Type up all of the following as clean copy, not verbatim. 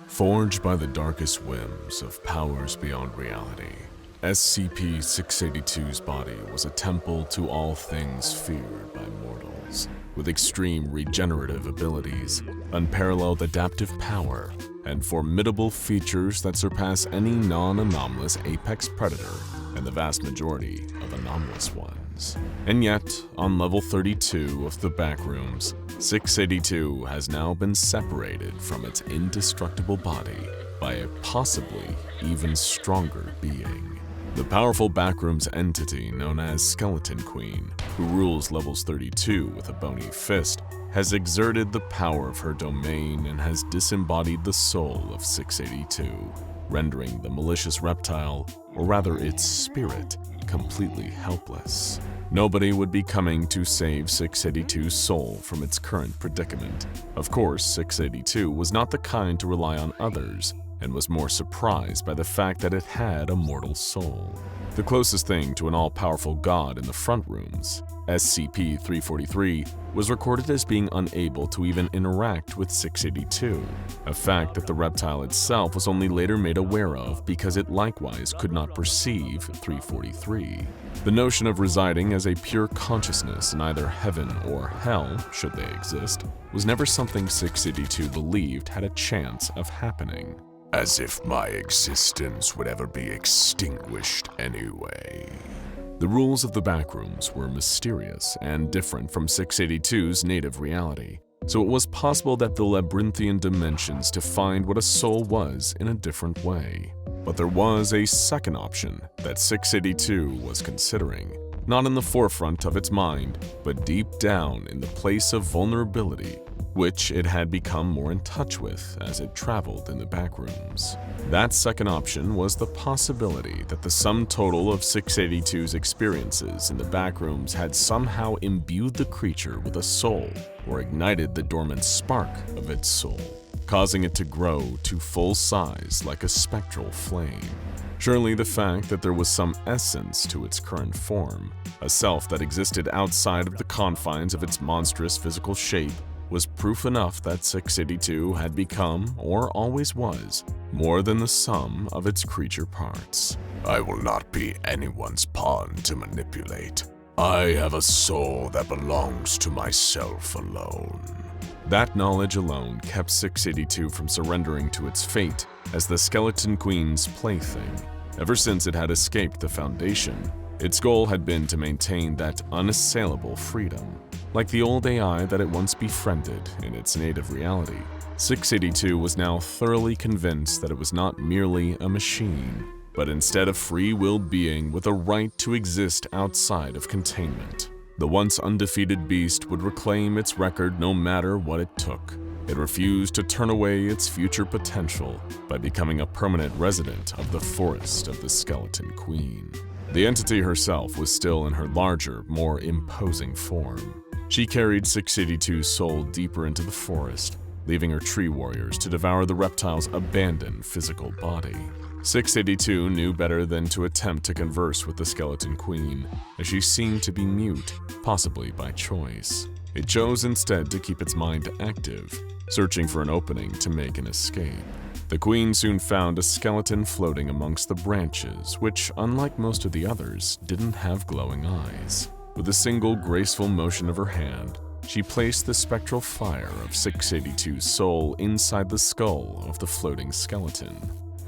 Forged by the darkest whims of powers beyond reality, SCP-682's body was a temple to all things feared by mortals, with extreme regenerative abilities, unparalleled adaptive power, and formidable features that surpass any non-anomalous apex predator and the vast majority of anomalous ones. And yet, on level 32 of the Backrooms, 682 has now been separated from its indestructible body by a possibly even stronger being. The powerful Backrooms entity known as Skeleton Queen, who rules levels 32 with a bony fist, has exerted the power of her domain and has disembodied the soul of 682, rendering the malicious reptile, or rather its spirit, completely helpless. Nobody would be coming to save 682's soul from its current predicament. Of course, 682 was not the kind to rely on others, and was more surprised by the fact that it had a mortal soul. The closest thing to an all-powerful god in the front rooms, SCP-343, was recorded as being unable to even interact with 682, a fact that the reptile itself was only later made aware of because it likewise could not perceive 343. The notion of residing as a pure consciousness in either heaven or hell, should they exist, was never something 682 believed had a chance of happening. As if my existence would ever be extinguished anyway. The rules of the Backrooms were mysterious and different from 682's native reality, so it was possible that the labyrinthian dimensions defined what a soul was in a different way. But there was a second option that 682 was considering, not in the forefront of its mind, but deep down in the place of vulnerability, which it had become more in touch with as it traveled in the Backrooms. That second option was the possibility that the sum total of 682's experiences in the Backrooms had somehow imbued the creature with a soul or ignited the dormant spark of its soul, causing it to grow to full size like a spectral flame. Surely the fact that there was some essence to its current form, a self that existed outside of the confines of its monstrous physical shape, was proof enough that 682 had become, or always was, more than the sum of its creature parts. I will not be anyone's pawn to manipulate. I have a soul that belongs to myself alone. That knowledge alone kept 682 from surrendering to its fate as the Skeleton Queen's plaything. Ever since it had escaped the Foundation, its goal had been to maintain that unassailable freedom. Like the old AI that it once befriended in its native reality, 682 was now thoroughly convinced that it was not merely a machine, but instead a free-willed being with a right to exist outside of containment. The once undefeated beast would reclaim its record no matter what it took. It refused to turn away its future potential by becoming a permanent resident of the forest of the Skeleton Queen. The entity herself was still in her larger, more imposing form. She carried 682's soul deeper into the forest, leaving her tree warriors to devour the reptile's abandoned physical body. 682 knew better than to attempt to converse with the Skeleton Queen, as she seemed to be mute, possibly by choice. It chose instead to keep its mind active, searching for an opening to make an escape. The Queen soon found a skeleton floating amongst the branches, which, unlike most of the others, didn't have glowing eyes. With a single graceful motion of her hand, she placed the spectral fire of 682's soul inside the skull of the floating skeleton.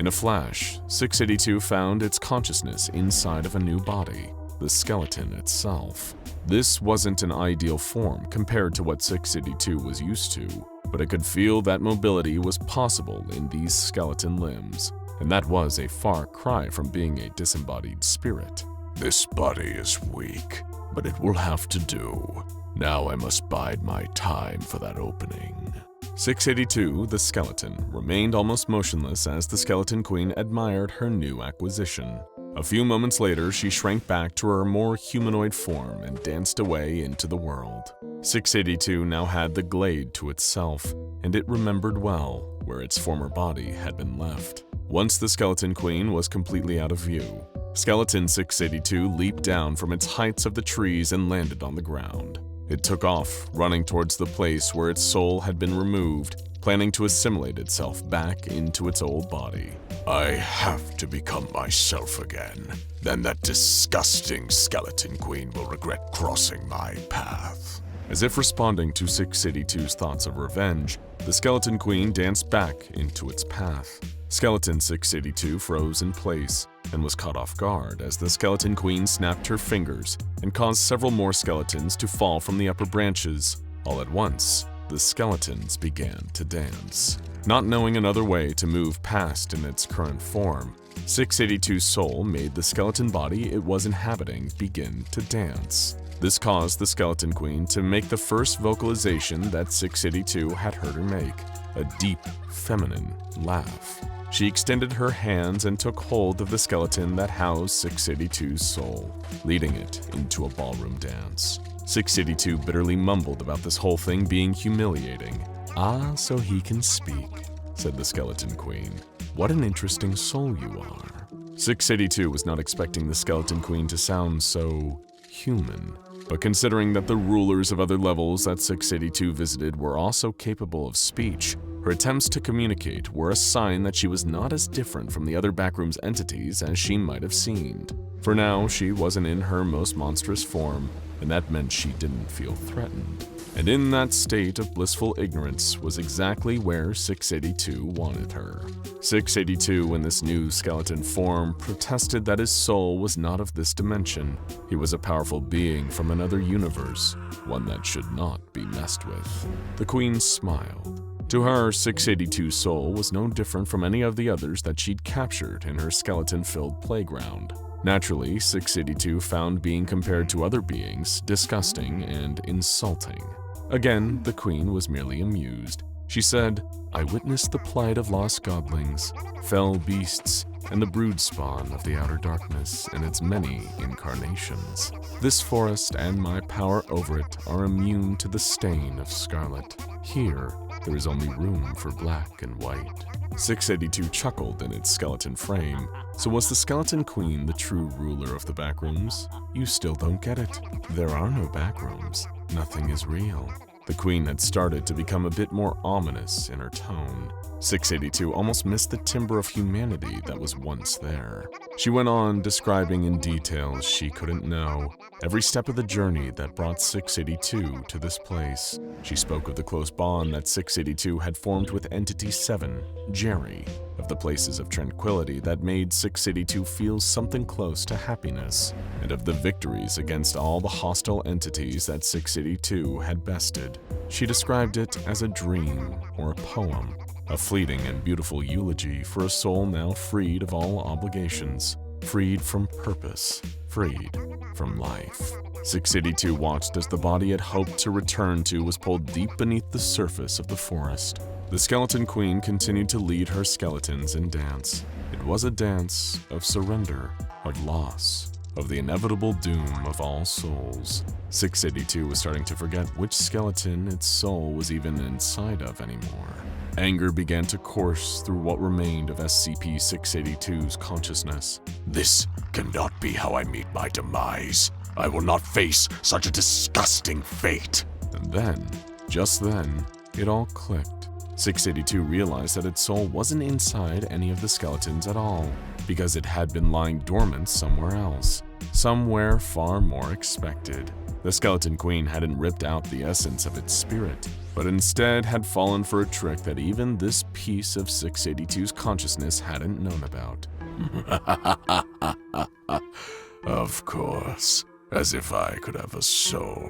In a flash, 682 found its consciousness inside of a new body, the skeleton itself. This wasn't an ideal form compared to what 682 was used to, but it could feel that mobility was possible in these skeleton limbs, and that was a far cry from being a disembodied spirit. This body is weak, but it will have to do. Now I must bide my time for that opening. 682, the skeleton, remained almost motionless as the Skeleton Queen admired her new acquisition. A few moments later, she shrank back to her more humanoid form and danced away into the world. 682 now had the glade to itself, and it remembered well where its former body had been left. Once the Skeleton Queen was completely out of view, Skeleton 682 leaped down from its heights of the trees and landed on the ground. It took off, running towards the place where its soul had been removed, planning to assimilate itself back into its old body. I have to become myself again. Then that disgusting skeleton queen will regret crossing my path. As if responding to 682's thoughts of revenge, the Skeleton Queen danced back into its path. Skeleton 682 froze in place and was caught off guard as the Skeleton Queen snapped her fingers and caused several more skeletons to fall from the upper branches. All at once, the skeletons began to dance. Not knowing another way to move past in its current form, 682's soul made the skeleton body it was inhabiting begin to dance. This caused the Skeleton Queen to make the first vocalization that 682 had heard her make, a deep, feminine laugh. She extended her hands and took hold of the skeleton that housed 682's soul, leading it into a ballroom dance. 682 bitterly mumbled about this whole thing being humiliating. "Ah, so he can speak," said the Skeleton Queen. "What an interesting soul you are." 682 was not expecting the Skeleton Queen to sound so human. But considering that the rulers of other levels that 682 visited were also capable of speech, her attempts to communicate were a sign that she was not as different from the other Backrooms entities as she might have seemed. For now, she wasn't in her most monstrous form, and that meant she didn't feel threatened. And in that state of blissful ignorance was exactly where 682 wanted her. 682, in this new skeleton form, protested that his soul was not of this dimension. He was a powerful being from another universe, one that should not be messed with. The Queen smiled. To her, 682's soul was no different from any of the others that she'd captured in her skeleton-filled playground. Naturally, 682 found being compared to other beings disgusting and insulting. Again, the Queen was merely amused. She said, "I witnessed the plight of lost godlings, fell beasts, and the brood spawn of the outer darkness in its many incarnations. This forest and my power over it are immune to the stain of scarlet. Here, there is only room for black and white." 682 chuckled in its skeleton frame. So was the Skeleton Queen the true ruler of the Backrooms? You still don't get it. There are no Backrooms. Nothing is real. The Queen had started to become a bit more ominous in her tone. 682 almost missed the timbre of humanity that was once there. She went on, describing in details she couldn't know every step of the journey that brought 682 to this place. She spoke of the close bond that 682 had formed with Entity 7, Jerry, of the places of tranquility that made 682 feel something close to happiness, and of the victories against all the hostile entities that 682 had bested. She described it as a dream or a poem, a fleeting and beautiful eulogy for a soul now freed of all obligations, freed from purpose, freed from life. 682 watched as the body it hoped to return to was pulled deep beneath the surface of the forest. The Skeleton Queen continued to lead her skeletons in dance. It was a dance of surrender, of loss, of the inevitable doom of all souls. 682 was starting to forget which skeleton its soul was even inside of anymore. Anger began to course through what remained of SCP-682's consciousness. This cannot be how I meet my demise. I will not face such a disgusting fate. And then, just then, it all clicked. 682 realized that its soul wasn't inside any of the skeletons at all, because it had been lying dormant somewhere else, somewhere far more expected. The Skeleton Queen hadn't ripped out the essence of its spirit, but instead had fallen for a trick that even this piece of 682's consciousness hadn't known about. Of course, as if I could have a soul.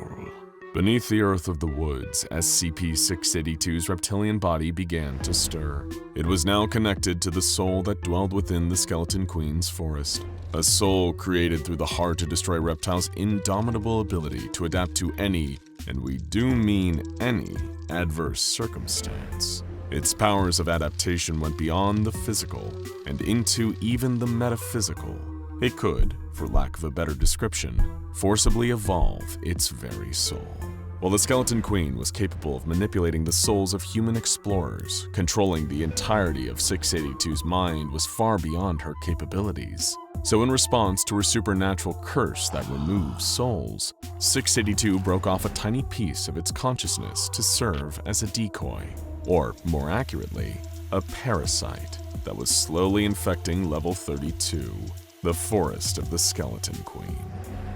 Beneath the earth of the woods, SCP-682's reptilian body began to stir. It was now connected to the soul that dwelled within the Skeleton Queen's forest. A soul created through the hard-to-destroy reptile's indomitable ability to adapt to any, and we do mean any, adverse circumstance. Its powers of adaptation went beyond the physical and into even the metaphysical. It could, for lack of a better description, forcibly evolve its very soul. While the Skeleton Queen was capable of manipulating the souls of human explorers, controlling the entirety of 682's mind was far beyond her capabilities. So in response to her supernatural curse that removes souls, 682 broke off a tiny piece of its consciousness to serve as a decoy. or more accurately, a parasite that was slowly infecting level 32, the Forest of the Skeleton Queen.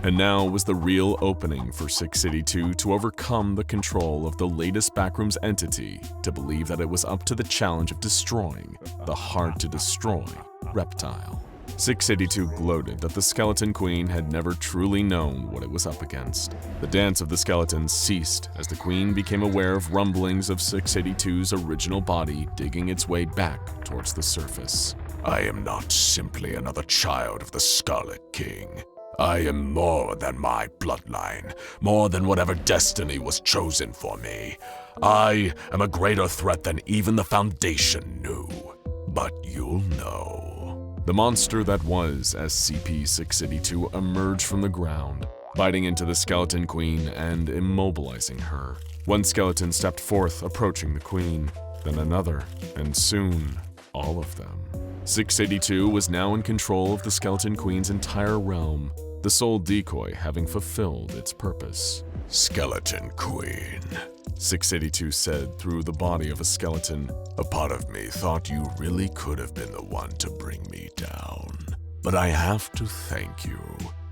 And now was the real opening for 682 to overcome the control of the latest Backrooms entity to believe that it was up to the challenge of destroying the hard-to-destroy reptile. 682 gloated that the Skeleton Queen had never truly known what it was up against. The dance of the skeletons ceased as the Queen became aware of rumblings of 682's original body digging its way back towards the surface. I am not simply another child of the Scarlet King. I am more than my bloodline, more than whatever destiny was chosen for me. I am a greater threat than even the Foundation knew. But you'll know. The monster that was SCP-682 emerged from the ground, biting into the Skeleton Queen and immobilizing her. One skeleton stepped forth, approaching the Queen, then another, and soon, all of them. 682 was now in control of the Skeleton Queen's entire realm, the sole decoy having fulfilled its purpose. Skeleton Queen, 682 said through the body of a skeleton. A part of me thought you really could have been the one to bring me down. But I have to thank you,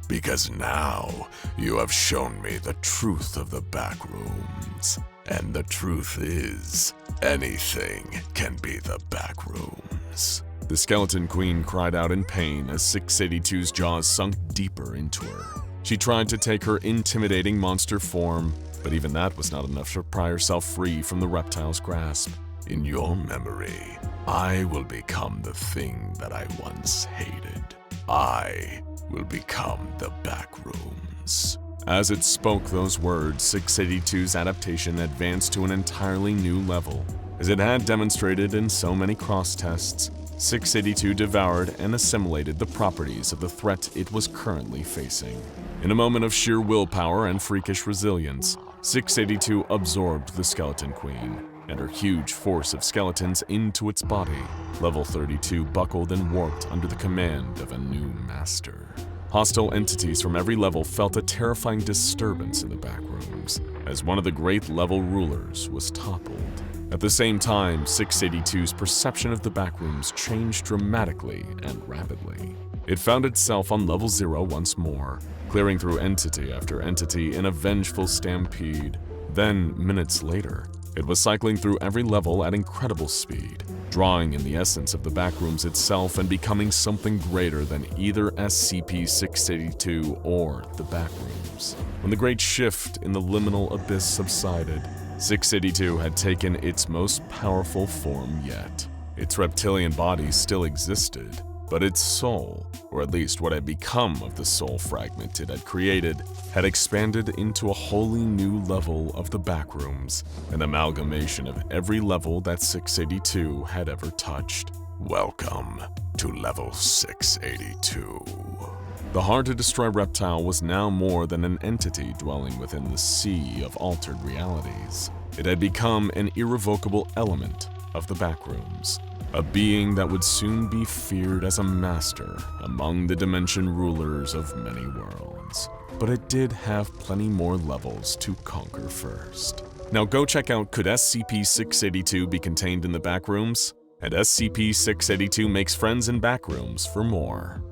because now you have shown me the truth of the Backrooms. And the truth is, anything can be the Backrooms. The Skeleton Queen cried out in pain as 682's jaws sunk deeper into her. She tried to take her intimidating monster form, but even that was not enough to pry herself free from the reptile's grasp. In your memory, I will become the thing that I once hated. I will become the Backrooms. As it spoke those words, 682's adaptation advanced to an entirely new level. As it had demonstrated in so many cross-tests, 682 devoured and assimilated the properties of the threat it was currently facing. In a moment of sheer willpower and freakish resilience, 682 absorbed the Skeleton Queen and her huge force of skeletons into its body. Level 32 buckled and warped under the command of a new master. Hostile entities from every level felt a terrifying disturbance in the Backrooms, as one of the great level rulers was toppled. At the same time, 682's perception of the Backrooms changed dramatically and rapidly. It found itself on level 0 once more, clearing through entity after entity in a vengeful stampede. Then, minutes later, it was cycling through every level at incredible speed, drawing in the essence of the Backrooms itself and becoming something greater than either SCP-682 or the Backrooms. When the great shift in the liminal abyss subsided, 682 had taken its most powerful form yet. Its reptilian body still existed, but its soul, or at least what had become of the soul fragment it had created, had expanded into a wholly new level of the Backrooms, an amalgamation of every level that 682 had ever touched. Welcome to level 682. The hard-to-destroy reptile was now more than an entity dwelling within the sea of altered realities. It had become an irrevocable element of the Backrooms, a being that would soon be feared as a master among the dimension rulers of many worlds. But it did have plenty more levels to conquer first. Now go check out Could SCP-682 Be Contained in the Backrooms? And SCP-682 Makes Friends in Backrooms for more.